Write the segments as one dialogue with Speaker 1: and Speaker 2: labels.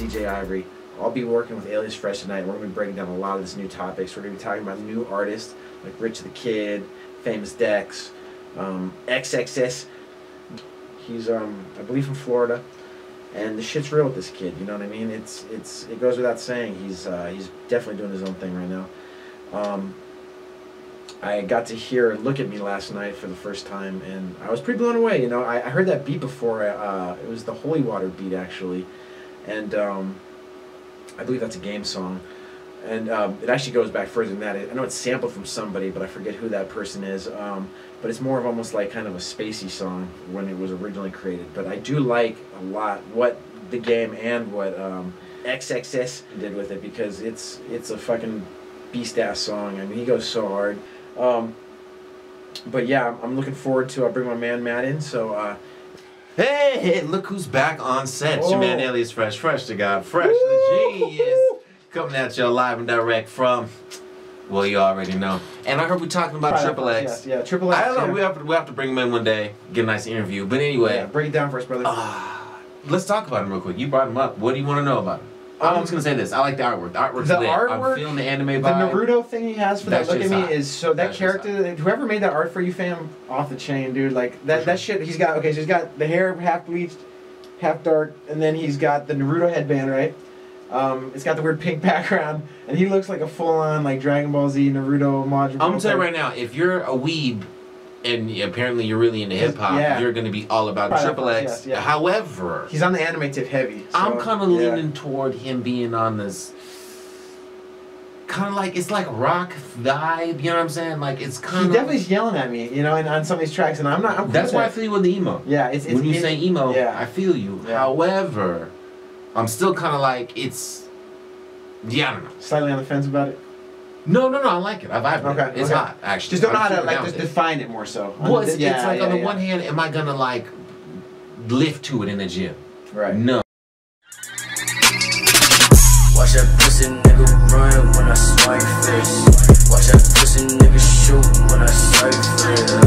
Speaker 1: DJ Eyvory. I'll be working with Alias Fresh tonight, and we're going to be breaking down a lot of this new topics. We're going to be talking about new artists like Rich the Kid, Famous Dex, XXX. He's I believe from Florida, and the shit's real with this kid. You know what I mean? It goes without saying. He's definitely doing his own thing right now. I got to hear Look at Me last night for the first time, and I was pretty blown away. You know, I heard that beat before. It was the Holy Water beat, actually, and I believe that's a game song. And it actually goes back further than that. I know it's sampled from somebody, but I forget who that person is. But it's more of almost like kind of a spacey song when it was originally created. But I do like a lot what the game and what XXX did with it, because it's a fucking beast-ass song. I mean, he goes so hard. But yeah, I'm looking forward to bring my man Matt in. So
Speaker 2: hey, look who's back on set. It's your man Alias Fresh, Fresh to God, Fresh the Genius, coming at you live and direct from, well, you already know. And I heard we talking about Triple X.
Speaker 1: Yeah, Triple X.
Speaker 2: I don't know. We have to bring him in one day, get a nice interview. But anyway,
Speaker 1: yeah, break it down for us, brother.
Speaker 2: Let's talk about him real quick. You brought him up. What do you want to know about him? I'm just gonna say this. I like the artwork. The artwork's lit. I'm feeling the anime vibe.
Speaker 1: The Naruto thing he has for that Look at Me is so. That character, whoever made that art for you, fam, off the chain, dude. Like that shit. He's got so he's got the hair half bleached, half dark, and then he's got the Naruto headband, right? It's got the weird pink background, and he looks like a full-on like Dragon Ball Z Naruto module.
Speaker 2: I'm gonna tell you right now, if you're a weeb, and apparently you're really into hip hop, you're gonna be all about Triple X.
Speaker 1: Yes.
Speaker 2: However,
Speaker 1: he's on the anime tip heavy. So,
Speaker 2: I'm kind of leaning toward him being on this kind of like, it's like rock vibe. You know what I'm saying? Like it's kind of.
Speaker 1: He definitely yelling at me, you know, and on some of these tracks, and I'm not. I'm cool.
Speaker 2: That's why I feel you with the emo.
Speaker 1: Yeah,
Speaker 2: when you say emo, I feel you.
Speaker 1: Yeah.
Speaker 2: However, I'm still kind of like it's. Yeah, I don't know.
Speaker 1: Slightly on the fence about it.
Speaker 2: No, I like it. I vibe with it. It's hot, actually.
Speaker 1: Just don't know how to like just define it more so.
Speaker 2: Well, it's like on the one hand, am I gonna like lift to it in the gym?
Speaker 1: Right.
Speaker 2: No.
Speaker 3: Watch that pussy nigga run when I swipe face. Watch that pussy nigga shoot when I swipe face.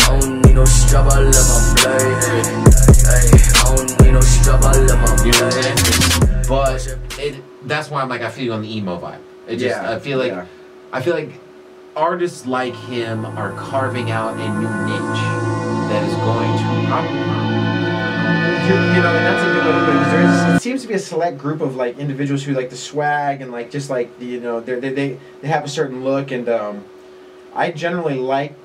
Speaker 3: I don't need no strap, I let my blade. I don't need no strap, I let my blade.
Speaker 2: But that's why I'm like, I feel you on the emo vibe. It just, I feel like artists like him are carving out a new niche that is going to
Speaker 1: you know, and that's a good way to put it, because it seems to be a select group of like individuals who like the swag and like just like the, you know, they have a certain look, and I generally like.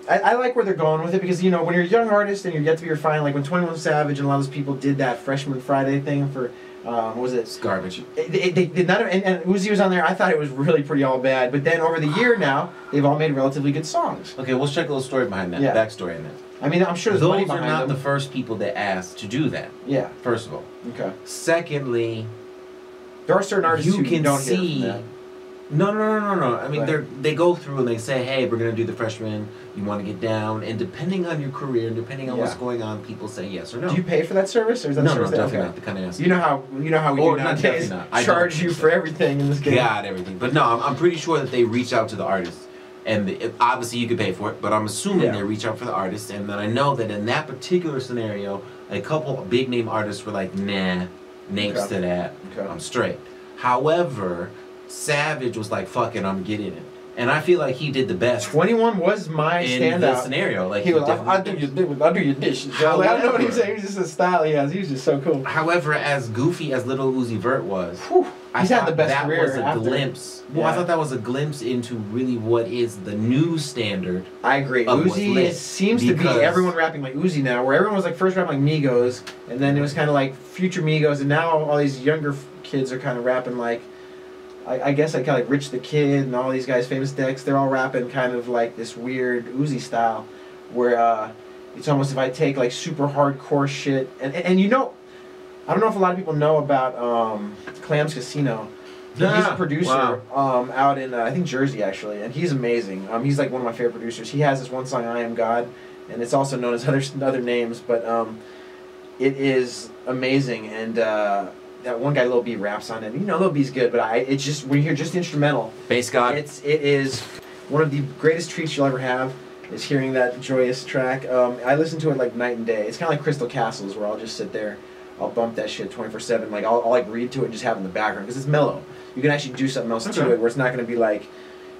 Speaker 1: I like where they're going with it, because, you know, when you're a young artist and you get to be refined, like when 21 Savage and a lot of those people did that Freshman Friday thing for, what was it?
Speaker 2: It's garbage.
Speaker 1: They did not, and Uzi was on there. I thought it was really pretty all bad, but then over the year now, they've all made relatively good songs.
Speaker 2: Okay, let's check a little story behind that, backstory in that.
Speaker 1: I mean, I'm sure there's money behind them.
Speaker 2: Those are not the first people that asked to do that.
Speaker 1: Yeah.
Speaker 2: First of all.
Speaker 1: Okay.
Speaker 2: Secondly,
Speaker 1: there are certain artists who
Speaker 2: can
Speaker 1: don't
Speaker 2: see.
Speaker 1: Hear from that.
Speaker 2: No. I mean, they go through and they say, hey, we're going to do the freshman. You want to get down. And depending on your career, depending on what's going on, people say yes or no.
Speaker 1: Do you pay for that service? Or is that
Speaker 2: no,
Speaker 1: service
Speaker 2: definitely not. The kind of answer.
Speaker 1: You know how we do nowadays. Charge you for everything in this game.
Speaker 2: God, everything. But no, I'm pretty sure that they reach out to the artists. And obviously you could pay for it, but I'm assuming they reach out for the artists. And then I know that in that particular scenario, a couple of big name artists were like, nah, names to that. I'm straight. However, Savage was like, fuck it, I'm getting it. And I feel like he did the best.
Speaker 1: 21 was my standout.
Speaker 2: In this scenario. Like,
Speaker 1: he was, I'll do your dishes. I don't know what he's saying. He's just a style he has. He's just so cool.
Speaker 2: However, as goofy as Lil Uzi Vert was,
Speaker 1: he's had the best career
Speaker 2: that was a glimpse. Well, I thought that was a glimpse into really what is the new standard.
Speaker 1: I agree. Uzi seems to be everyone rapping like Uzi now, where everyone was like first rapping like Migos, and then it was kind of like future Migos, and now all these younger kids are kind of rapping like, I guess I kind of like Rich the Kid and all these guys, Famous Dex. They're all rapping kind of like this weird Uzi style, where it's almost if I take like super hardcore shit, and you know, I don't know if a lot of people know about Clams Casino. He's a producer out in I think Jersey actually, and he's amazing. He's like one of my favorite producers. He has this one song, I Am God, and it's also known as other names, but it is amazing. And that one guy, Lil B, raps on it. You know, Lil B's good, but it's just when you hear just the instrumental,
Speaker 2: Bass God.
Speaker 1: It is one of the greatest treats you'll ever have. Is hearing that joyous track. I listen to it like night and day. It's kind of like Crystal Castles, where I'll just sit there. I'll bump that shit 24/7. Like I'll like read to it and just have it in the background because it's mellow. You can actually do something else to it where it's not going to be like,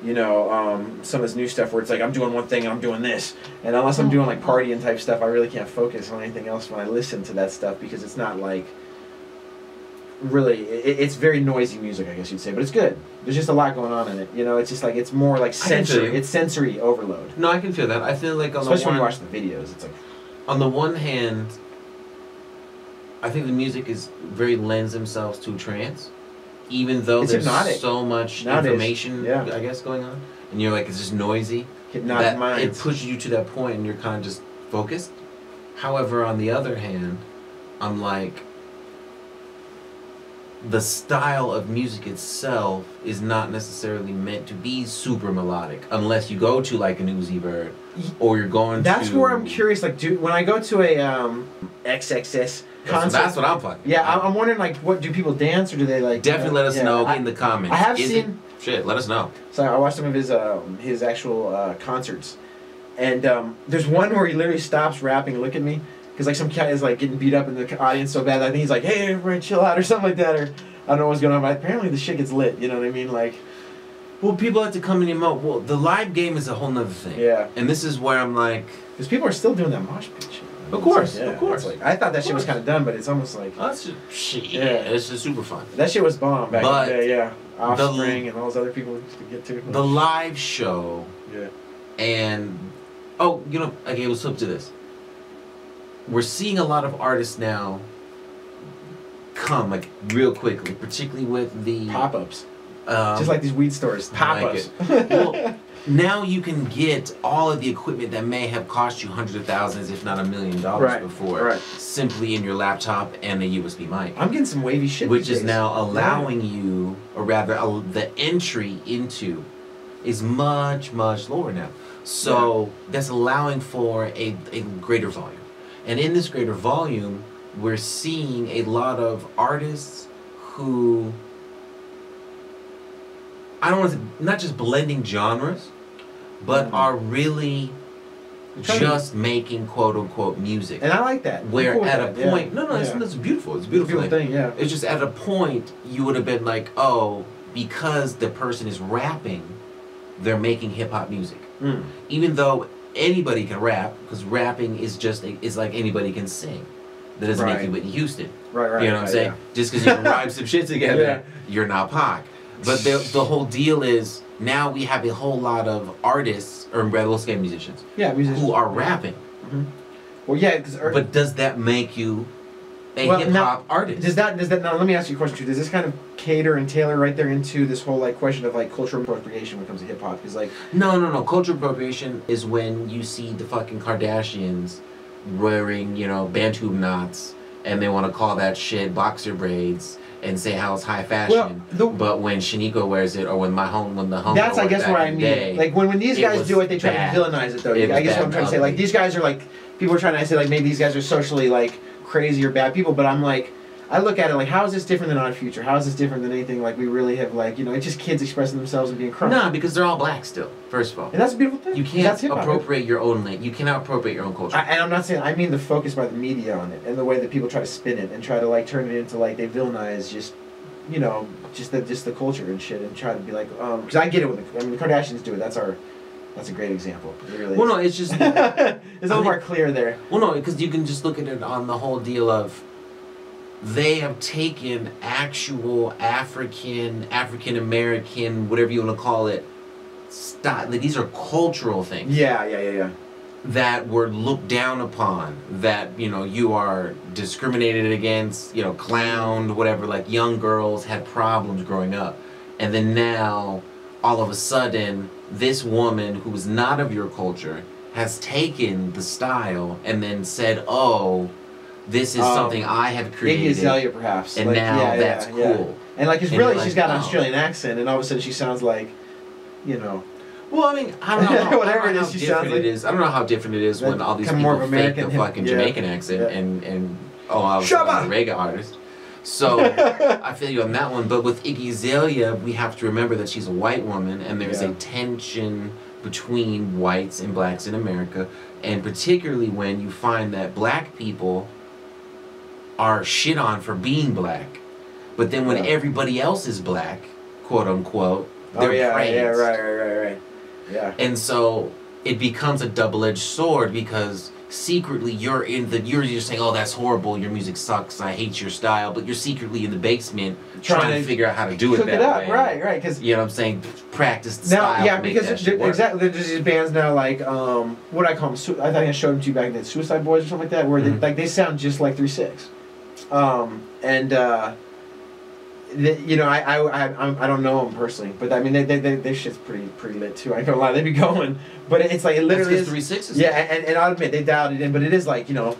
Speaker 1: you know, some of this new stuff where it's like I'm doing one thing and I'm doing this, and unless I'm doing like partying type stuff, I really can't focus on anything else when I listen to that stuff because it's not like really. It's very noisy music, I guess you'd say, but it's good. There's just a lot going on in it. You know, it's just like it's more like sensory. It's sensory overload.
Speaker 2: No, I can feel that. I feel like on
Speaker 1: especially
Speaker 2: the one,
Speaker 1: when you watch the videos, it's like
Speaker 2: on the one hand, I think the music is very lends themselves to trance, even though
Speaker 1: it's
Speaker 2: there's
Speaker 1: hypnotic.
Speaker 2: so much information, I guess, going on, and you're like, it's just noisy.
Speaker 1: Hypnotic minds.
Speaker 2: It pushes you to that point, and you're kind of just focused. However, on the other hand, I'm like, the style of music itself is not necessarily meant to be super melodic, unless you go to like an Uzi VERT, or you're going.
Speaker 1: That's
Speaker 2: to...
Speaker 1: where I'm curious. Like, when I go to a XXX concert,
Speaker 2: that's what I'm fucking.
Speaker 1: Yeah, I'm wondering like, what do people dance or do they like?
Speaker 2: Definitely let us know in the comments.
Speaker 1: I have seen.
Speaker 2: Shit, let us know.
Speaker 1: So I watched some of his actual concerts, and there's one where he literally stops rapping and look at me. Because like some guy is like getting beat up in the audience so bad, I think he's like, "Hey, everybody, chill out" or something like that, or I don't know what's going on. But apparently the shit gets lit. You know what I mean? Like,
Speaker 2: well, people have to come in and emote. Well, the live game is a whole nother thing.
Speaker 1: Yeah.
Speaker 2: And this is where I'm like,
Speaker 1: because people are still doing that mosh pit shit.
Speaker 2: Of course,
Speaker 1: like,
Speaker 2: of course.
Speaker 1: Like, I thought that shit was kind of done, but it's almost like
Speaker 2: that's just shit. Yeah, it's just super fun.
Speaker 1: That shit was bomb back in the day. Yeah, Offspring and all those other people used to get to.
Speaker 2: The live show.
Speaker 1: Yeah.
Speaker 2: And you know, okay, let's flip to this. We're seeing a lot of artists now come like real quickly, particularly with the
Speaker 1: pop-ups. Just like these weed stores, pop-ups.
Speaker 2: Like well, now you can get all of the equipment that may have cost you hundreds of thousands, if not $1 million before, simply in your laptop and a USB mic.
Speaker 1: I'm getting some wavy shit.
Speaker 2: Which is now allowing you, or rather, the entry into is much, much lower now. So that's allowing for a greater volume. And in this greater volume, we're seeing a lot of artists who, I don't want to, not just blending genres, but are really just making quote unquote music.
Speaker 1: And I like that.
Speaker 2: Where cool at a point, it's beautiful. It's a beautiful thing.
Speaker 1: Yeah.
Speaker 2: It's just at a point you would have been like, oh, because the person is rapping, they're making hip hop music. Even though anybody can rap, because rapping is just is like anybody can sing. That doesn't make you Whitney Houston. Right. You know what I'm saying? Yeah. Just because you can rhyme some shit together, you're not Pac. But the whole deal is now we have a whole lot of artists, or rather, let's say musicians, who are rapping.
Speaker 1: Well, yeah.
Speaker 2: But does that make you a hip hop artist?
Speaker 1: Does that now? Let me ask you a question too. Does this kind of cater and tailor right there into this whole like question of like cultural appropriation when it comes to hip hop? Because like
Speaker 2: no. Cultural appropriation is when you see the fucking Kardashians wearing, you know, Bantu knots, and they want to call that shit boxer braids and say how it's high fashion. But when Shaniqua wears it, or when the home
Speaker 1: that's I guess what I mean. Like when these guys do it, they try to villainize it though. I guess what I'm trying to say. Like these guys are like, people are trying to say like maybe these guys are socially like crazy or bad people, but I'm like, I look at it like, how is this different than Odd Future? How is this different than anything like we really have, like, you know, it's just kids expressing themselves and being crunk.
Speaker 2: Nah, because they're all black still, first of all.
Speaker 1: And that's a beautiful thing.
Speaker 2: You can't appropriate your own language. You cannot appropriate your own culture.
Speaker 1: And I'm not saying, I mean the focus by the media on it and the way that people try to spin it and try to like turn it into like they villainize just, you know, just the culture and shit and try to be like, because I get it with the Kardashians do it. That's a great example. It really
Speaker 2: well, no, it's just
Speaker 1: it's a little more clear there.
Speaker 2: Well, no, because you can just look at it on the whole deal of they have taken actual African American, whatever you want to call it, style. Like, these are cultural things.
Speaker 1: Yeah.
Speaker 2: That were looked down upon. That, you know, you are discriminated against. You know, clowned, whatever. Like, young girls had problems growing up, and then now, all of a sudden, this woman who is not of your culture has taken the style and then said, "Oh, this is something I have created."
Speaker 1: Azalea, perhaps.
Speaker 2: And like, now that's cool. Yeah.
Speaker 1: And like, it's really, she's got an Australian accent, and all of a sudden she sounds like, you know.
Speaker 2: Well, I mean, I don't know.
Speaker 1: Whatever it is, she sounds like.
Speaker 2: I don't know how different it is when all these people fake the fucking Jamaican accent and I was a reggae artist. So I feel you on that one. But with Iggy Azalea, we have to remember that she's a white woman, and there's a tension between whites and blacks in America, and particularly when you find that black people are shit on for being black, but then when everybody else is black, quote unquote, they're praised.
Speaker 1: Right. Yeah.
Speaker 2: And so it becomes a double-edged sword because secretly you're just saying, oh, that's horrible, your music sucks, I hate your style, but you're secretly in the basement trying to figure out how to do it that way.
Speaker 1: Right, because
Speaker 2: you know what I'm saying, practice the
Speaker 1: now,
Speaker 2: style.
Speaker 1: yeah, because exactly, there's these bands now like what I call them, I think I showed them to you back then, Suicide Boys or something like that, where they sound just like 3 6, you know, I don't know them personally, but I mean they shit's pretty lit too. I ain't gonna lie, they be going, but it's like it literally is
Speaker 2: 3 6.
Speaker 1: Yeah, and I'll admit they dialed it in, but it is like, you know,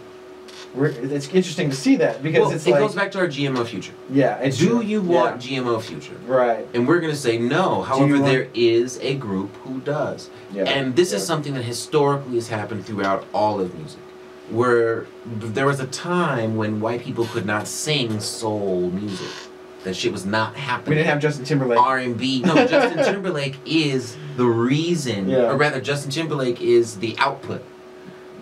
Speaker 1: it's interesting to see that because it's
Speaker 2: it
Speaker 1: like,
Speaker 2: goes back to our GMO future.
Speaker 1: Yeah,
Speaker 2: do you want GMO future?
Speaker 1: Right.
Speaker 2: And we're gonna say no. However, there is a group who does, and this is something that historically has happened throughout all of music. Where there was a time when white people could not sing soul music. That shit was not happening.
Speaker 1: We didn't have Justin Timberlake.
Speaker 2: R&B. No, Justin Timberlake is the reason, or rather, Justin Timberlake is the output.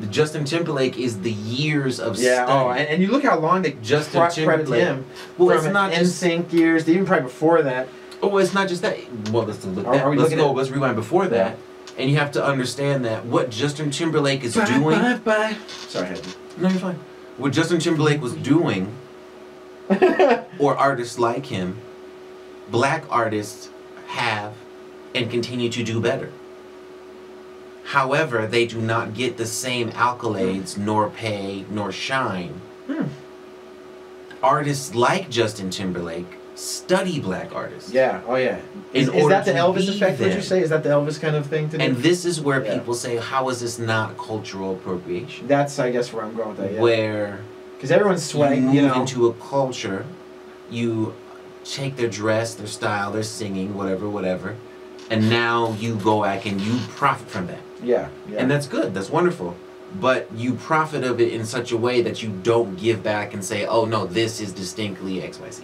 Speaker 2: Justin Timberlake is the years of study.
Speaker 1: Oh, and you look how long they
Speaker 2: Justin Timberlake.
Speaker 1: Him.
Speaker 2: Well,
Speaker 1: from
Speaker 2: it's not
Speaker 1: NSYNC years, even probably before that.
Speaker 2: Oh, it's not just that. Well, let's look
Speaker 1: at.
Speaker 2: Let's rewind before that. And you have to understand that what Justin Timberlake is doing.
Speaker 1: Sorry, Henry.
Speaker 2: No, you're fine. What Justin Timberlake was doing. Or artists like him, black artists have and continue to do better. However, they do not get the same accolades, nor pay, nor shine. Artists like Justin Timberlake study black artists.
Speaker 1: Yeah, oh yeah. Is that the Elvis effect, would you say? Is that the Elvis kind of thing to do?
Speaker 2: And this is where people say, how is this not cultural appropriation?
Speaker 1: That's, I guess, where I'm going with that,
Speaker 2: Where...
Speaker 1: Because everyone's sweating,
Speaker 2: you move into a culture, you take their dress, their style, their singing, whatever, and now you go back and you profit from that.
Speaker 1: Yeah.
Speaker 2: And that's good, that's wonderful. But you profit of it in such a way that you don't give back and say, oh no, this is distinctly XYZ.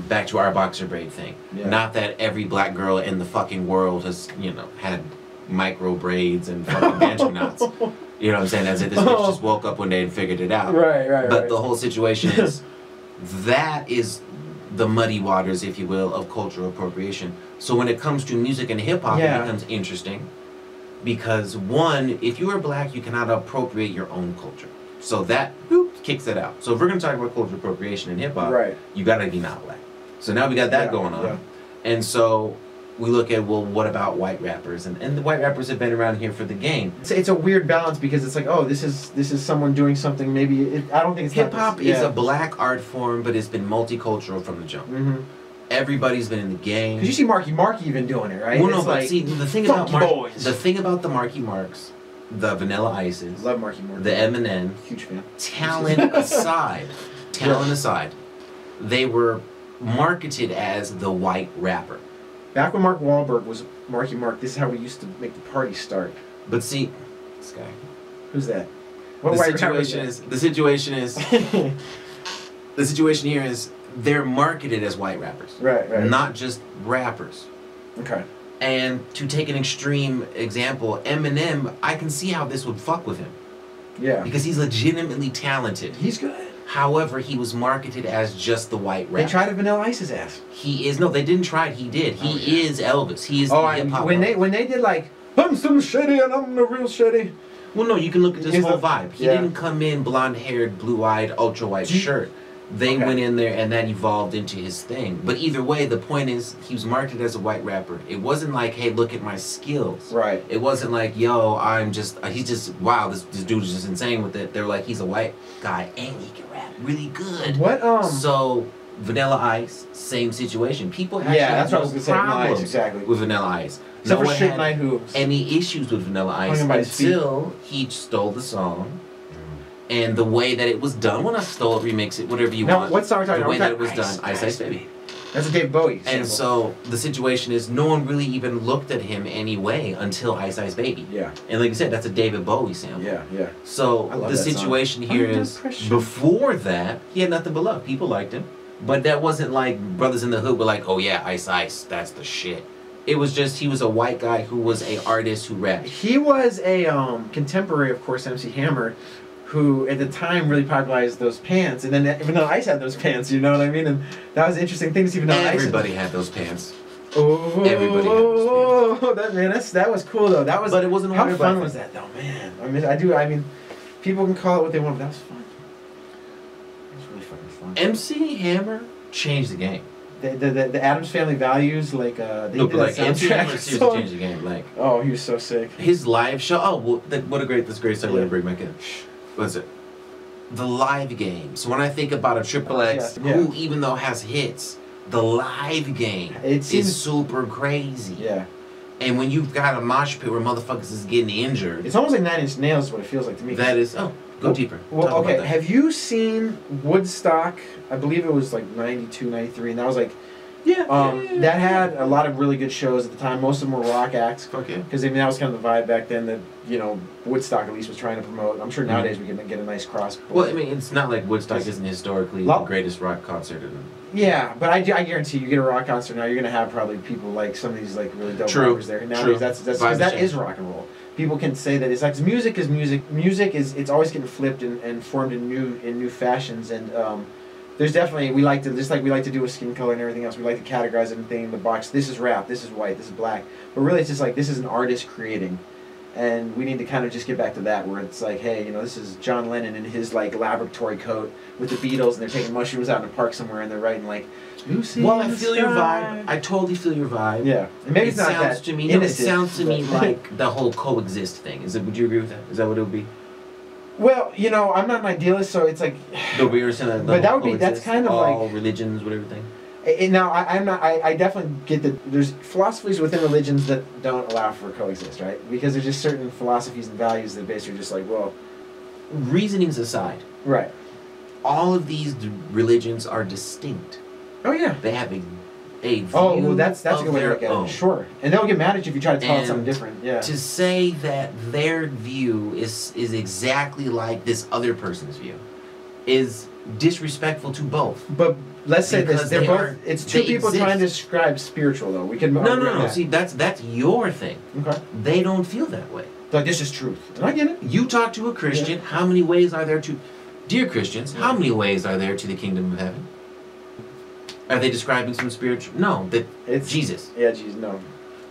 Speaker 2: Back to our boxer braid thing. Not that every black girl in the fucking world has, you know, had micro braids and fucking banjo knots. You know what I'm saying? As if this bitch just woke up one day and figured it out.
Speaker 1: Right.
Speaker 2: But the whole situation is, that is the muddy waters, if you will, of cultural appropriation. So when it comes to music and hip-hop, it becomes interesting. Because one, if you are black, you cannot appropriate your own culture. So that kicks it out. So if we're going to talk about cultural appropriation in hip-hop, you got to be not black. So now we got that going on. And so... we look at, well, what about white rappers? And the white rappers have been around here for the game.
Speaker 1: It's a weird balance because it's like, oh, this is someone doing something. Maybe I don't think it's
Speaker 2: hip-hop is a black art form, but it's been multicultural from the jump. Everybody's been in the game.
Speaker 1: Because you see Marky even doing it, right?
Speaker 2: Well, no, but see, the thing about the Marky Marks, the Vanilla Ices,
Speaker 1: love Marky Mark,
Speaker 2: the Eminem,
Speaker 1: huge fan.
Speaker 2: Talent aside, they were marketed as the white rapper.
Speaker 1: Back when Mark Wahlberg was Marky Mark, this is how we used to make the party start.
Speaker 2: But see, this guy.
Speaker 1: Who's that?
Speaker 2: The situation here is they're marketed as white rappers.
Speaker 1: Right.
Speaker 2: Not just rappers.
Speaker 1: Okay.
Speaker 2: And to take an extreme example, Eminem, I can see how this would fuck with him.
Speaker 1: Yeah.
Speaker 2: Because he's legitimately talented.
Speaker 1: He's good.
Speaker 2: However, he was marketed as just the white rapper.
Speaker 1: They tried to Vanilla Ice's ass.
Speaker 2: He is, no, they didn't try it, he did. He is Elvis. He is the hip-hop.
Speaker 1: When they did like, I'm some shitty and I'm the real shitty.
Speaker 2: Well, no, you can look at this whole vibe. He didn't come in blonde-haired, blue-eyed, ultra-white shirt. They went in there and that evolved into his thing. But either way, the point is, he was marketed as a white rapper. It wasn't like, hey, look at my skills.
Speaker 1: Right.
Speaker 2: It wasn't like, yo, I'm just, he's just, wow, this dude is just insane with it. They're like, he's a white guy and he can rap really good. So, Vanilla Ice, same situation. People actually
Speaker 1: that's what I was
Speaker 2: no
Speaker 1: gonna say.
Speaker 2: problems with Vanilla Ice.
Speaker 1: Except
Speaker 2: no
Speaker 1: for Suge Knight, who
Speaker 2: any issues with Vanilla Ice until he stole the song. And the way that it was done, when I stole it, remix it, whatever you want.
Speaker 1: What song are we talking
Speaker 2: about? The way that it was done, Ice Ice Baby.
Speaker 1: That's a David Bowie.
Speaker 2: And so the situation is, no one really even looked at him anyway until Ice Ice Baby.
Speaker 1: Yeah.
Speaker 2: And like I said, that's a David Bowie sample.
Speaker 1: Yeah.
Speaker 2: So the situation here is, before that, he had nothing but love. People liked him, but that wasn't like Brothers in the Hood were like, oh yeah, Ice Ice, that's the shit. It was just, he was a white guy who was a artist who rapped.
Speaker 1: He was a contemporary, of course, MC Hammer, who at the time really popularized those pants, and then Vanilla Ice had those pants, you know what I mean? And that was an interesting thing to see Vanilla Ice.
Speaker 2: Everybody had those pants.
Speaker 1: Oh,
Speaker 2: Everybody had those pants.
Speaker 1: That was cool though. That was,
Speaker 2: but it wasn't
Speaker 1: how fun was that though, man? I mean, people can call it what they want, but that was fun. It was really fucking fun.
Speaker 2: MC Hammer changed the game.
Speaker 1: The Addams Family Values, like they
Speaker 2: No,
Speaker 1: did
Speaker 2: but like
Speaker 1: that
Speaker 2: MC Hammer
Speaker 1: soundtrack
Speaker 2: seriously
Speaker 1: song.
Speaker 2: changed the game. Like,
Speaker 1: Oh, he was so sick.
Speaker 2: his live show. Oh, well, what a great segue
Speaker 1: Yeah.
Speaker 2: to bring back in. What is it? The live game. So when I think about a Triple X,
Speaker 1: yeah.
Speaker 2: who even though has hits, the live game is super crazy.
Speaker 1: Yeah.
Speaker 2: And when you've got a mosh pit where motherfuckers is getting injured,
Speaker 1: It's almost like Nine Inch Nails is what it feels like to me.
Speaker 2: that is go deeper.
Speaker 1: Well,
Speaker 2: Talk
Speaker 1: okay.
Speaker 2: about that.
Speaker 1: Have you seen Woodstock? I believe it was like 92, 93, and that was like, that had a lot of really good shows at the time. Most of them were rock acts.
Speaker 2: Fuck yeah.
Speaker 1: Because I mean, that was kind of the vibe back then that, you know, Woodstock at least was trying to promote. I'm sure nowadays we can get a nice cross.
Speaker 2: Well, I mean, it's not like Woodstock isn't historically the greatest rock concert.
Speaker 1: Yeah, but I guarantee you get a rock concert now, you're gonna have probably people like some of these like really dope
Speaker 2: True.
Speaker 1: rappers there. Nowadays, that's because that is rock and roll. People can say that it's like music is music. Music is it's always getting flipped and formed in new fashions. And there's definitely we like to do with skin color and everything else. We like to categorize everything in the box. This is rap. This is white. This is black. But really, it's just like this is an artist creating. And we need to kind of just get back to that, where it's like, hey, you know, this is John Lennon in his like laboratory coat with the Beatles, and they're taking mushrooms out in a park somewhere, and they're writing like, Lucy.
Speaker 2: Well, I feel your vibe. I totally feel your vibe.
Speaker 1: Yeah, and maybe
Speaker 2: it
Speaker 1: it's not
Speaker 2: sounds
Speaker 1: that
Speaker 2: to me.
Speaker 1: innocent,
Speaker 2: No, it sounds to me like the whole coexist thing. Would you agree with that? Is that what it would be?
Speaker 1: Well, you know, I'm not an idealist, so it's like.
Speaker 2: No, but you're saying that.
Speaker 1: But that would be that's kind of
Speaker 2: all
Speaker 1: like
Speaker 2: religions, whatever thing.
Speaker 1: Now, I'm not. I definitely get that. There's philosophies within religions that don't allow for coexist, right? Because there's just certain philosophies and values that basically just like, well,
Speaker 2: reasonings aside,
Speaker 1: right?
Speaker 2: All of these religions are distinct.
Speaker 1: Oh yeah.
Speaker 2: They have a view
Speaker 1: well, that's a good way to look at
Speaker 2: own.
Speaker 1: it. Sure, and they'll get mad at you if you try to tell it something different. Yeah.
Speaker 2: To say that their view is exactly like this other person's view is disrespectful to both.
Speaker 1: But let's say this: they're both.
Speaker 2: Are,
Speaker 1: it's two people
Speaker 2: exist.
Speaker 1: trying to describe spiritual, though. We can.
Speaker 2: No. See, that's your thing.
Speaker 1: Okay.
Speaker 2: They don't feel that way.
Speaker 1: Like this is truth, and I get it.
Speaker 2: You talk to a Christian. How many ways are there to, dear Christians? How many ways are there to the kingdom of heaven? Are they describing some spiritual? No, it's Jesus.
Speaker 1: Yeah, Jesus. No.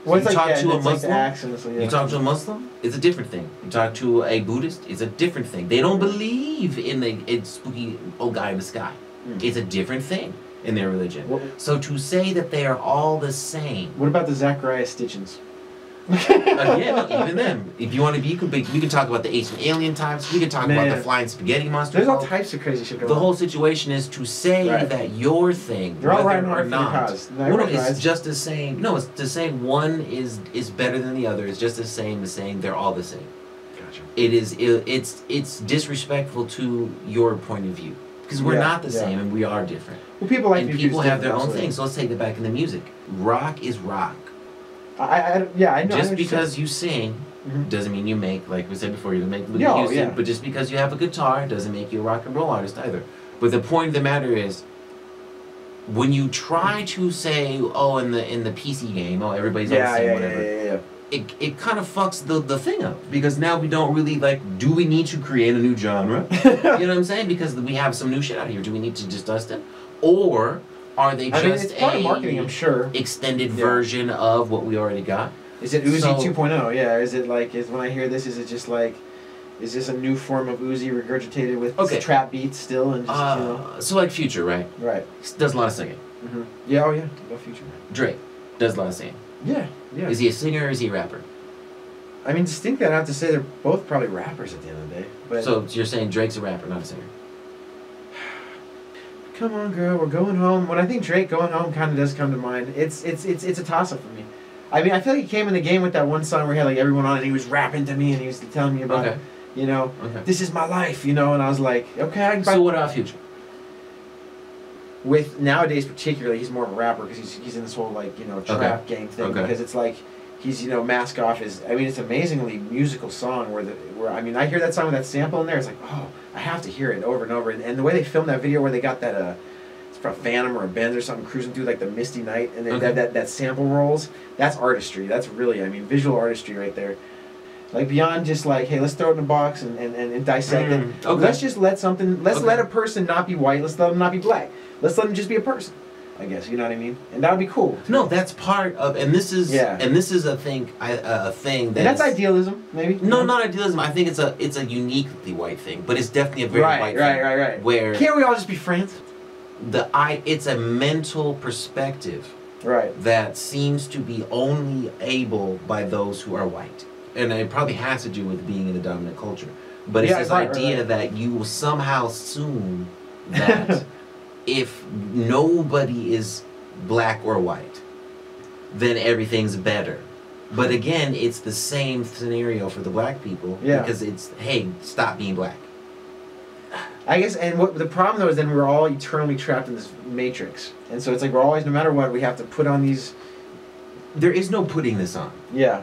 Speaker 2: Well, you talk to a
Speaker 1: Like
Speaker 2: Muslim.
Speaker 1: accents,
Speaker 2: You talk to a Muslim. It's a different thing. You talk to a Buddhist. It's a different thing. They don't believe in the spooky old guy in the sky. It's a different thing in their religion. So to say that they are all the same.
Speaker 1: What about the Zachariah Stitchens?
Speaker 2: Again, even them. If you want to be, we can talk about the ancient alien types. We can talk about the flying spaghetti monster.
Speaker 1: There's all types of crazy shit going on.
Speaker 2: The whole situation is to say that your thing,
Speaker 1: they're all
Speaker 2: whether
Speaker 1: riding
Speaker 2: or not,
Speaker 1: it's
Speaker 2: just the same. No, it's to say one is better than the other. It's just the same as saying they're all the same.
Speaker 1: Gotcha.
Speaker 2: It's disrespectful to your point of view because we're not the same and we are different.
Speaker 1: Well, people like
Speaker 2: and people have their own thing. So let's take it back into music. Rock is rock.
Speaker 1: I know.
Speaker 2: Just because you sing doesn't mean you make, like we said before, you make music. But just because you have a guitar doesn't make you a rock and roll artist either. But the point of the matter is, when you try to say, oh, in the PC game, oh, everybody's on the same whatever. It kind of fucks the thing up because now we don't really do we need to create a new genre? You know what I'm saying? Because we have some new shit out here. Do we need to just dust it, or are they just
Speaker 1: it's part of marketing, I'm sure.
Speaker 2: Extended version of what we already got?
Speaker 1: Is it Uzi 2.0? Yeah. Is it when I hear this, is it just like, is this a new form of Uzi regurgitated with trap beats still and just
Speaker 2: so like Future, right?
Speaker 1: Right.
Speaker 2: Does a lot of singing.
Speaker 1: Yeah. Oh yeah. Love Future.
Speaker 2: Drake does a lot of singing.
Speaker 1: Yeah. Yeah.
Speaker 2: Is he a singer or is he a rapper?
Speaker 1: I mean, distinctly, I have to say they're both probably rappers at the end of the day. But
Speaker 2: so you're saying Drake's a rapper, not a singer?
Speaker 1: Come on, girl, we're going home. When I think Drake, Going Home kind of does come to mind. It's a toss-up for me. I mean, I feel like he came in the game with that one song where he had like everyone on and he was rapping to me and he was telling me about, this is my life, and I was like, okay.
Speaker 2: So what about Future?
Speaker 1: With nowadays particularly, he's more of a rapper because he's in this whole trap gang thing because it's like he's mask off his. I mean, it's an amazingly musical song where I mean I hear that song with that sample in there. It's like, oh, I have to hear it over and over. And the way they filmed that video where they got that it's from a Phantom or a Benz or something cruising through like the misty night and then that sample rolls. That's artistry. That's really visual artistry right there. Like beyond just like, hey, let's throw it in a box and dissect it.
Speaker 2: Okay.
Speaker 1: Let's just let something. Let's let a person not be white. Let's let them not be black. Let's let them just be a person. I guess you know what I mean, and that would be cool.
Speaker 2: No, that's part of, and this is a thing
Speaker 1: that's idealism, maybe.
Speaker 2: No, not idealism. I think it's a uniquely white thing, but it's definitely a very white thing.
Speaker 1: Right.
Speaker 2: Where
Speaker 1: can't we all just be friends?
Speaker 2: It's a mental perspective,
Speaker 1: right,
Speaker 2: that seems to be only able by those who are white, and it probably has to do with being in the dominant culture. But it's this idea that you will somehow assume that. If nobody is black or white, then everything's better. But again, it's the same scenario for the black people, because it's, hey, stop being black.
Speaker 1: I guess, and what the problem though is then we're all eternally trapped in this matrix. And so it's like we're always, no matter what, we have to put on these...
Speaker 2: There is no putting this on.
Speaker 1: Yeah.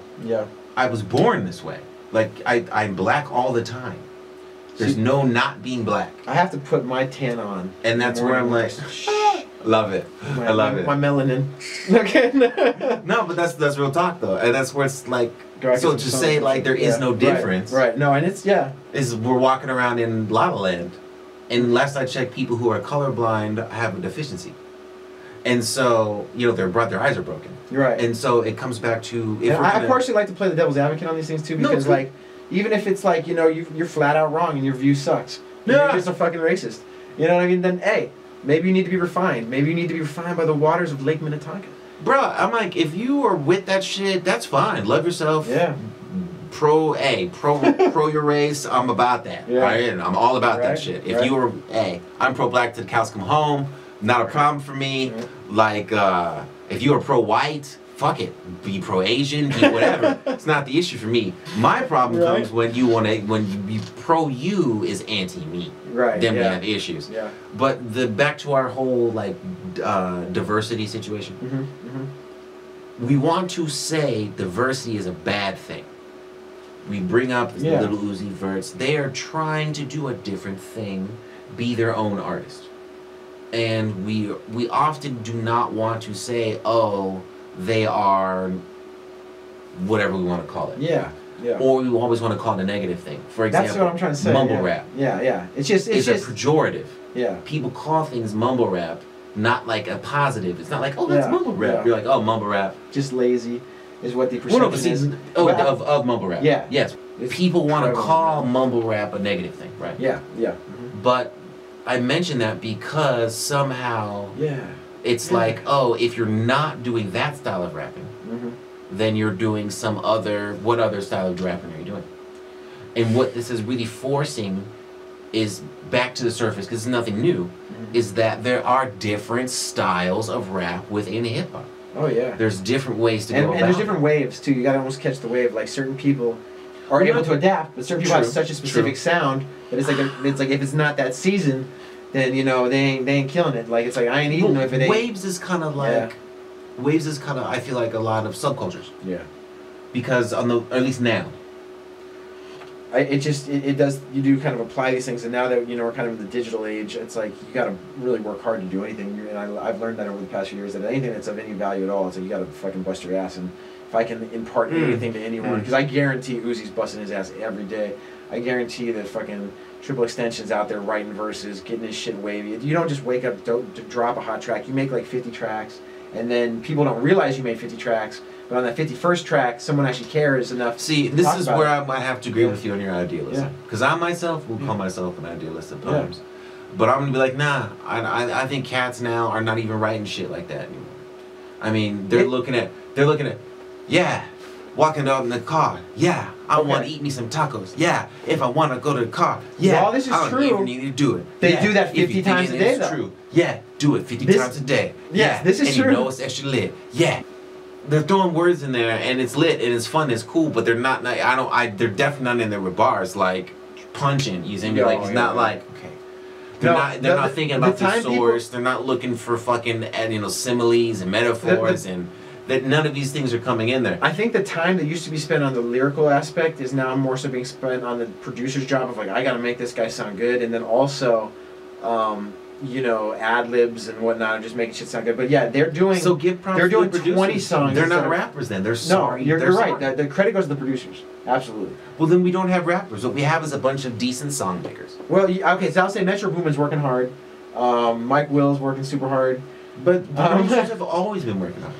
Speaker 2: I was born this way. Like, I'm black all the time. There's no not being black.
Speaker 1: I have to put my tan on.
Speaker 2: And that's where I'm like, love it. I love it.
Speaker 1: My melanin. Okay.
Speaker 2: No, but that's real talk though. And that's where it's like, so to say like there is no difference.
Speaker 1: Right. No, and it's,
Speaker 2: is we're walking around in La La Land. And last I checked, people who are colorblind have a deficiency. And so, you know, their eyes are broken.
Speaker 1: Right.
Speaker 2: And so it comes back to...
Speaker 1: I partially like to play the devil's advocate on these things too, because like, even if it's like, you know, you're flat out wrong and your view sucks. You're just a fucking racist. You know what I mean? Then, hey, maybe you need to be refined. Maybe you need to be refined by the waters of Lake Minnetanka.
Speaker 2: Bro, I'm like, if you are with that shit, that's fine. Love yourself.
Speaker 1: Yeah.
Speaker 2: Pro your race. I'm about that.
Speaker 1: Yeah.
Speaker 2: Right? And I'm all about that shit. If you are, I'm pro-black till the cows come home. Not a problem for me.
Speaker 1: Yeah.
Speaker 2: Like, if you are pro-white... Fuck it, be pro-Asian, be whatever. It's not the issue for me. My problem comes when you pro-you is anti-me.
Speaker 1: Right.
Speaker 2: Then we have issues.
Speaker 1: Yeah.
Speaker 2: But back to our whole like diversity situation. We want to say diversity is a bad thing. We bring up Lil Uzi, VERTs. They are trying to do a different thing, be their own artist, and we often do not want to say, oh, they are whatever we want to call it.
Speaker 1: Yeah.
Speaker 2: Or we always want to call it a negative thing. For example,
Speaker 1: that's what I'm trying to say.
Speaker 2: Mumble rap.
Speaker 1: Yeah. It's just
Speaker 2: a pejorative.
Speaker 1: Yeah.
Speaker 2: People call things mumble rap, not like a positive. It's not like, oh, that's mumble rap. Yeah. You're like, oh, mumble rap.
Speaker 1: Just lazy is what the perception is.
Speaker 2: Of mumble rap.
Speaker 1: Yeah.
Speaker 2: Yes. People want to call mumble rap a negative thing, right?
Speaker 1: Yeah.
Speaker 2: But I mention that because somehow it's like, oh, if you're not doing that style of rapping, then you're doing what other style of rapping are you doing? And what this is really forcing is back to the surface, because it's nothing new, is that there are different styles of rap within hip-hop.
Speaker 1: Oh, yeah.
Speaker 2: There's different ways to go about it.
Speaker 1: And there's different waves, too. You gotta almost catch the wave. Like, certain people are able to adapt, but certain people have such a specific sound that it's like if it's not that season, then, you know, they ain't killing it. Like, it's like, I ain't eating if it ain't.
Speaker 2: Waves is kind of like... Waves is kind of, I feel like, a lot of subcultures. Yeah. Because at least now.
Speaker 1: It does, you do kind of apply these things, and now that, you know, we're kind of in the digital age, it's like, you gotta really work hard to do anything, and I've learned that over the past few years, that anything that's of any value at all, it's like, you gotta fucking bust your ass, and if I can impart anything to anyone, because I guarantee Uzi's busting his ass every day. I guarantee that fucking XXXTentacion's out there writing verses, getting his shit wavy. You don't just wake up to drop a hot track, you make like 50 tracks, and then people don't realize you made 50 tracks, but on that 51st track, someone actually cares enough.
Speaker 2: See, this is where I might have to agree with you on your idealism. Because I myself will call myself an idealist at times. But I'm going to be like, nah, I think cats now are not even writing shit like that anymore. I mean, they're looking at, walking out in the car, I want to eat me some tacos. If I want to go to the car.
Speaker 1: All this is
Speaker 2: I don't
Speaker 1: true.
Speaker 2: even need to do it.
Speaker 1: They do that 50 times a day, though.
Speaker 2: True. Do it 50 times a day.
Speaker 1: This is true.
Speaker 2: And you know it's extra lit. They're throwing words in there, and it's lit, and it's fun, it's cool, but they're not, they're definitely not in there with bars, like, punching, you see me? Like, it's not like, okay. They're not thinking about the source, they're not looking for fucking, you know, similes and metaphors, and that none of these things are coming in there.
Speaker 1: I think the time that used to be spent on the lyrical aspect is now more so being spent on the producer's job of, like, I gotta make this guy sound good, and then also, you know, ad-libs and whatnot, just making shit sound good. But yeah, they're doing...
Speaker 2: So give props
Speaker 1: they're doing
Speaker 2: to the
Speaker 1: 20 songs.
Speaker 2: They're not rappers then. They're sorry.
Speaker 1: No, you're right. The credit goes to the producers. Absolutely.
Speaker 2: Well, then we don't have rappers. What we have is a bunch of decent song makers.
Speaker 1: Well, okay, so I'll say Metro Boomin's working hard. Mike Will's working super hard.
Speaker 2: But the producers have always been working hard.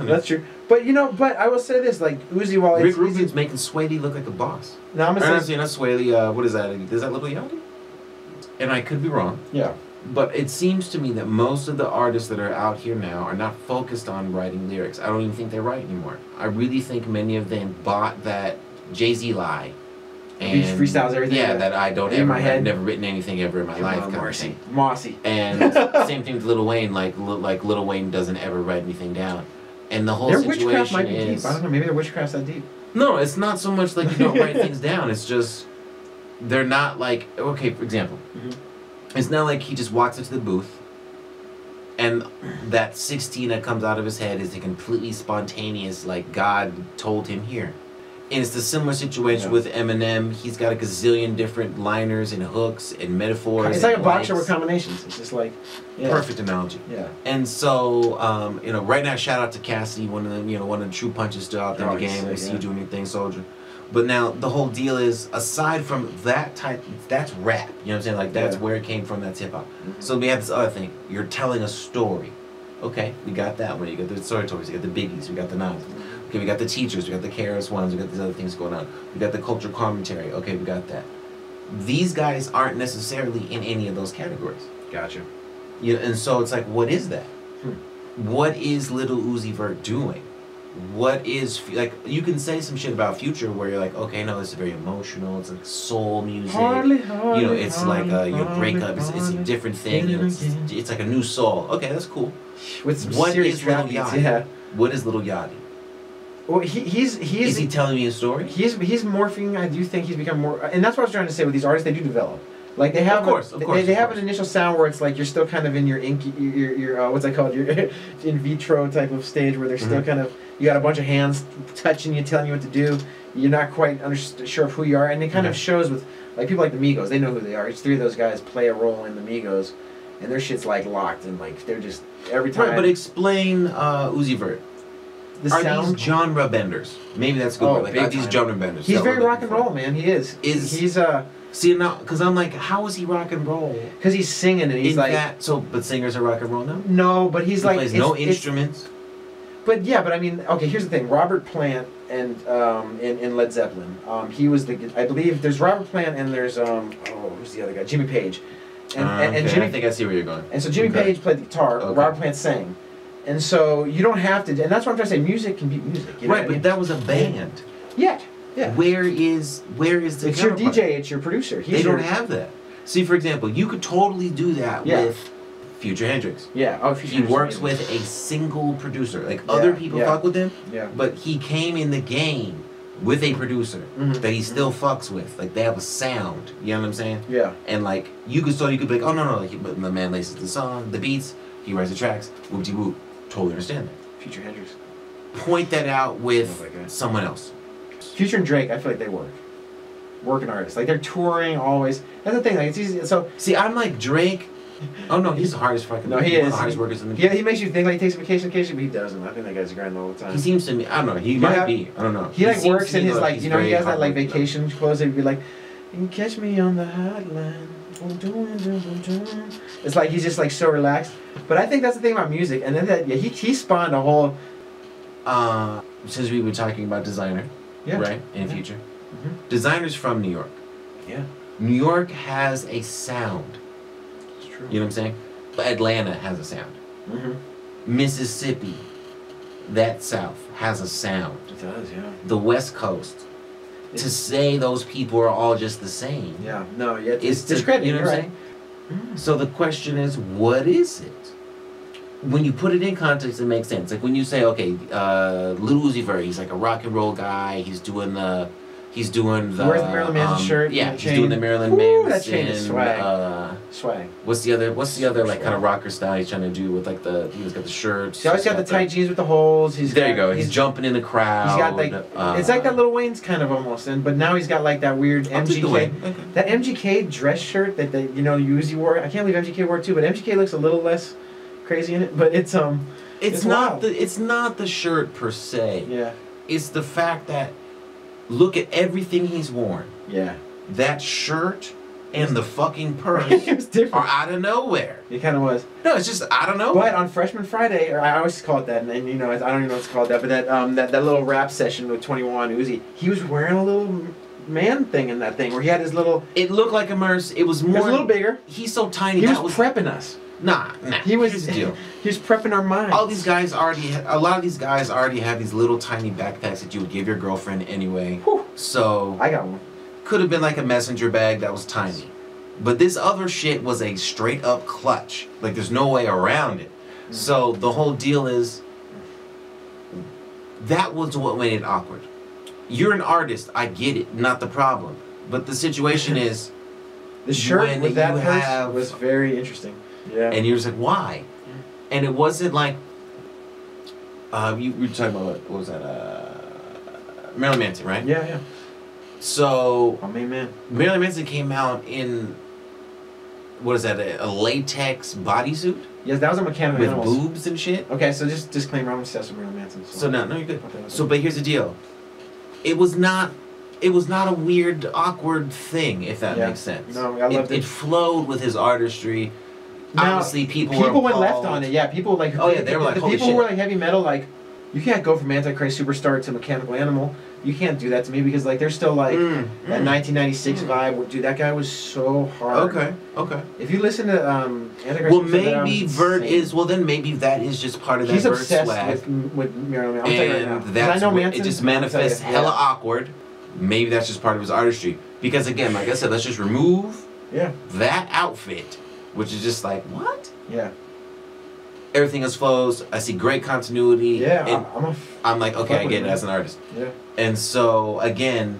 Speaker 1: That's true. But you know, but I will say this, like Uzi, while
Speaker 2: Rick Rubin's making Swaley look like a boss.
Speaker 1: No, I'm gonna say
Speaker 2: not Swaley. What is that? Is that Lil Yachty? And I could be wrong.
Speaker 1: Yeah.
Speaker 2: But it seems to me that most of the artists that are out here now are not focused on writing lyrics. I don't even think they write anymore. I really think many of them bought that Jay-Z lie.
Speaker 1: And freestyles everything.
Speaker 2: Yeah, that I don't
Speaker 1: in
Speaker 2: ever.
Speaker 1: my head.
Speaker 2: I've never written anything ever in my life. Kind of thing.
Speaker 1: Mossy.
Speaker 2: And same thing with Lil Wayne. Like Lil Wayne doesn't ever write anything down. And the whole
Speaker 1: their
Speaker 2: situation
Speaker 1: witchcraft might be
Speaker 2: is,
Speaker 1: deep. I don't know. Maybe their witchcraft's that deep.
Speaker 2: No, it's not so much like you don't write things down. It's just they're not like, okay, for example, it's not like he just walks into the booth and that 16 that comes out of his head is a completely spontaneous, like God told him here. And it's the similar situation with Eminem. He's got a gazillion different liners and hooks and metaphors.
Speaker 1: It's like a boxer with combinations. It's just like
Speaker 2: perfect analogy.
Speaker 1: Yeah.
Speaker 2: And so, you know, right now, shout out to Cassidy, one of the true punches still out there in the game. We see you doing your thing, soldier. But now the whole deal is, aside from that type, that's rap. You know what I'm saying? Like that's where it came from. That's hip hop. So we have this other thing. You're telling a story. Okay, we got that one. You got the storytellers. You got the biggies. We got the Nas. Okay, we got the teachers, we got the KRS Ones, we got these other things going on. We got the culture commentary. Okay, we got that. These guys aren't necessarily in any of those categories.
Speaker 1: Gotcha.
Speaker 2: You know, and so it's like, what is that? What is Lil Uzi Vert doing? What is, like, you can say some shit about Future where you're like, okay, no, this is very emotional. It's like soul music.
Speaker 1: Hardly,
Speaker 2: you know, it's like your breakup. It's a different thing. You know, it's like a new soul. Okay, that's cool.
Speaker 1: With some
Speaker 2: what
Speaker 1: serious
Speaker 2: is Lil Yachty?
Speaker 1: Yeah.
Speaker 2: What is Lil Yachty?
Speaker 1: Well, is
Speaker 2: he telling me a story?
Speaker 1: He's morphing. I do think he's become more, and that's what I was trying to say with these artists. They do develop. Like they have, they have an initial sound where it's like you're still kind of in your what's that called? Your in vitro type of stage where they're still kind of, you got a bunch of hands touching you, telling you what to do. You're not quite sure of who you are, and it kind of shows with like people like the Migos. They know who they are. Each three of those guys play a role in the Migos, and their shit's like locked and like they're just every time.
Speaker 2: Right, but explain Uzi Vert. Are
Speaker 1: sound?
Speaker 2: these genre benders? Maybe that's good. Like, are these genre benders?
Speaker 1: He's very rock and roll, man. He is. He's
Speaker 2: See now, because I'm like, how is he rock and roll?
Speaker 1: Because he's singing and he's like
Speaker 2: that. So, but singers are rock and roll now.
Speaker 1: No, but he's
Speaker 2: he
Speaker 1: like
Speaker 2: plays no instruments.
Speaker 1: But yeah, but I mean, okay. Here's the thing: Robert Plant and in Led Zeppelin, he was the. I believe there's Robert Plant and there's who's the other guy? Jimmy Page, and Jimmy.
Speaker 2: I think I see where you're going.
Speaker 1: And so Jimmy Page played the guitar. Robert Plant sang. And so you don't have to, and that's what I'm trying to say. Music can be music, you know
Speaker 2: right? But that was a band.
Speaker 1: Yeah, yeah.
Speaker 2: Where is the?
Speaker 1: It's your DJ. It's your producer.
Speaker 2: They don't have that. See, for example, you could totally do that with Future Hendrix.
Speaker 1: Yeah. Oh,
Speaker 2: he works with a single producer. Like other people fuck with him.
Speaker 1: Yeah.
Speaker 2: But he came in the game with a producer that he still fucks with. Like they have a sound. You know what I'm saying?
Speaker 1: Yeah.
Speaker 2: And like you could be like, oh no, but the man laces the song, the beats, he writes the tracks, whoop de whoop. Totally understand that.
Speaker 1: Future Hendrix.
Speaker 2: Point that out with someone else.
Speaker 1: Future and Drake, I feel like they work. Working artists. Like they're touring always. That's the thing. Like it's easy. So
Speaker 2: see, I'm like Drake. Oh no, he's the hardest fucking.
Speaker 1: No, he is.
Speaker 2: One of the hardest workers in the.
Speaker 1: Yeah, he makes you think like he takes a vacation, but he doesn't. I think that guy's grinding all the time.
Speaker 2: He seems to me. I don't know. He might be. I don't know.
Speaker 1: He like works in his like he has that like vacation clothes. He'd be like, "You can catch me on the hotline." It's like he's just like so relaxed. But I think that's the thing about music. And then he spawned a whole.
Speaker 2: Since we were talking about designer, right, in Future, Designer's from New York.
Speaker 1: Yeah.
Speaker 2: New York has a sound.
Speaker 1: It's true.
Speaker 2: You know what I'm saying? But Atlanta has a sound. Mississippi, that South has a sound.
Speaker 1: It does, yeah.
Speaker 2: The West Coast. To say those people are all just the same.
Speaker 1: Yeah, no, yeah,
Speaker 2: it's discrediting, you know what I'm saying? So the question is, what is it? When you put it in context, it makes sense. Like when you say, okay, Lil Uzi Vert, he's like a rock and roll guy. He's doing the. Where's the
Speaker 1: Marilyn Manson shirt?
Speaker 2: Yeah, he's doing the Marilyn Manson.
Speaker 1: That chain is swag. Swag.
Speaker 2: What's the other like kind of rocker style he's trying to do with like he's got the shirts.
Speaker 1: He's always got the tight jeans with the holes.
Speaker 2: There you go. He's jumping in the crowd.
Speaker 1: He's got like it's like that Lil Wayne's kind of almost, but now he's got like that weird MGK. That MGK dress shirt that Uzi wore. I can't believe MGK wore it too, but MGK looks a little less crazy in it. But it's
Speaker 2: not the shirt per se.
Speaker 1: Yeah.
Speaker 2: It's the fact that look at everything he's worn.
Speaker 1: Yeah.
Speaker 2: That shirt and the fucking purse
Speaker 1: It was different.
Speaker 2: are out of nowhere.
Speaker 1: It kind of was.
Speaker 2: No, it's just I don't know.
Speaker 1: But on Freshman Friday, or I always call it that, and you know, I don't even know what's called that, but that little rap session with 21 Uzi, he was wearing a little man thing in that thing where he had his little.
Speaker 2: It looked like a merce. It was more.
Speaker 1: It was a little bigger.
Speaker 2: He's so tiny.
Speaker 1: He
Speaker 2: that
Speaker 1: was prepping us.
Speaker 2: Nah.
Speaker 1: He was.
Speaker 2: Here's the deal.
Speaker 1: He was prepping our minds.
Speaker 2: All these guys already. A lot of these guys already have these little tiny backpacks that you would give your girlfriend anyway.
Speaker 1: Whew.
Speaker 2: So
Speaker 1: I got one.
Speaker 2: could have been like a messenger bag that was tiny. But this other shit was a straight up clutch. Like there's no way around it. So the whole deal is that was what made it awkward. You're an artist, I get it, not the problem. But the situation is
Speaker 1: the shirt
Speaker 2: when
Speaker 1: with that
Speaker 2: you
Speaker 1: purse
Speaker 2: have-
Speaker 1: was very interesting. Yeah.
Speaker 2: and you're just like, why? And it wasn't like you were talking about what was that? Marilyn Manson, right?
Speaker 1: Yeah, yeah.
Speaker 2: So
Speaker 1: Oh man.
Speaker 2: Marilyn Manson came out in what is that? A latex bodysuit
Speaker 1: Yes, that was a Mechanical
Speaker 2: with
Speaker 1: Animals.
Speaker 2: boobs and shit.
Speaker 1: Okay, so just disclaimer, I'm obsessed with Marilyn Manson.
Speaker 2: So no, you're good.
Speaker 1: Okay.
Speaker 2: So, but here's the deal. It was not a weird, awkward thing, if that
Speaker 1: Yeah.
Speaker 2: makes sense.
Speaker 1: No, I loved it.
Speaker 2: It flowed with his artistry.
Speaker 1: Now,
Speaker 2: Obviously, people
Speaker 1: went
Speaker 2: were
Speaker 1: left
Speaker 2: appalled.
Speaker 1: on it. Yeah, people like.
Speaker 2: Oh, yeah, they were like,
Speaker 1: the
Speaker 2: holy
Speaker 1: people
Speaker 2: shit.
Speaker 1: who were like heavy metal, like, you can't go from Antichrist Superstar to Mechanical Animal. You can't do that to me because like they're still like that 1996 vibe. Dude, that guy was so hard.
Speaker 2: Okay.
Speaker 1: If you listen to Antichrist
Speaker 2: Well,
Speaker 1: Superstar, that album
Speaker 2: maybe
Speaker 1: is
Speaker 2: VERT
Speaker 1: insane.
Speaker 2: is. Well, then maybe that is just part of that
Speaker 1: He's
Speaker 2: VERT
Speaker 1: obsessed
Speaker 2: swag.
Speaker 1: with Marilyn Manson. I'll tell you right now.
Speaker 2: And
Speaker 1: 'Cause
Speaker 2: that's
Speaker 1: I know
Speaker 2: where
Speaker 1: Manson,
Speaker 2: it just
Speaker 1: I'll tell you,
Speaker 2: manifests hella awkward. Maybe that's just part of his artistry. Because again, like I said, let's just remove
Speaker 1: Yeah.
Speaker 2: that outfit, which is just like what?
Speaker 1: Yeah.
Speaker 2: Everything else flows. I see great continuity.
Speaker 1: Yeah.
Speaker 2: and I'm like, okay, I get it as an artist.
Speaker 1: Yeah.
Speaker 2: And so again,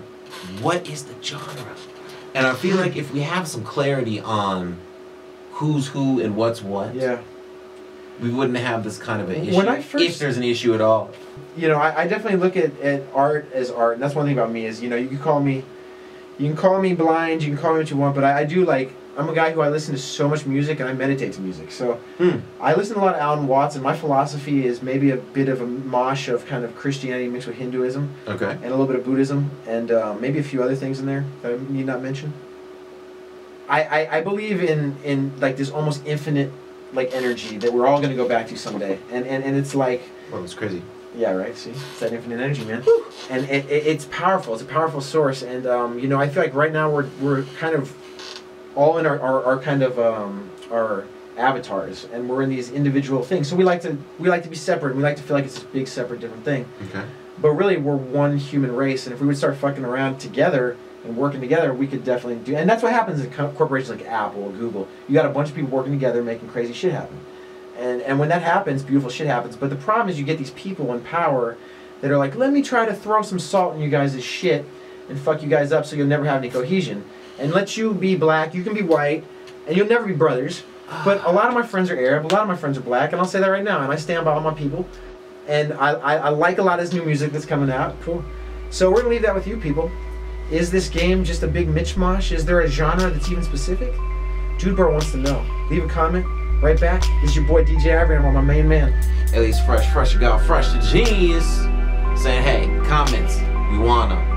Speaker 2: what is the genre? And I feel like if we have some clarity on who's who and what's what,
Speaker 1: Yeah.
Speaker 2: we wouldn't have this kind of an issue.
Speaker 1: When I first-
Speaker 2: if there's an issue at all.
Speaker 1: You know, I definitely look at art as art, and that's one thing about me is, you know, you can call me blind, you can call me what you want, but I do like, I'm a guy who I listen to so much music and I meditate to music. So I listen to a lot of Alan Watts, and my philosophy is maybe a bit of a mosh of kind of Christianity mixed with Hinduism
Speaker 2: Okay.
Speaker 1: and a little bit of Buddhism and maybe a few other things in there that I need not mention. I believe in like this almost infinite like energy that we're all going to go back to someday, and it's like.
Speaker 2: Well, it's crazy.
Speaker 1: Yeah, right. See, it's that infinite energy, man. And it's powerful. It's a powerful source. And you know, I feel like right now we're kind of all in our kind of our avatars, and we're in these individual things. So we like to be separate. We like to feel like it's this big, separate, different thing.
Speaker 2: Okay.
Speaker 1: But really, we're one human race. And if we would start fucking around together and working together, we could definitely do. And that's what happens in corporations like Apple or Google. You got a bunch of people working together, making crazy shit happen. And when that happens, beautiful shit happens. But the problem is you get these people in power that are like, let me try to throw some salt in you guys' shit and fuck you guys up so you'll never have any cohesion. And let you be black, you can be white, and you'll never be brothers. But a lot of my friends are Arab, a lot of my friends are black, and I'll say that right now. And I stand by all my people. And I like a lot of this new music that's coming out. Cool. So we're going to leave that with you people. Is this game just a big mishmash? Is there a genre that's even specific? DudeBro wants to know. Leave a comment. Right back. This is your boy DJ Eyvory. I'm on my main man.
Speaker 2: At least fresh to genius. Saying, hey, comments. We want them.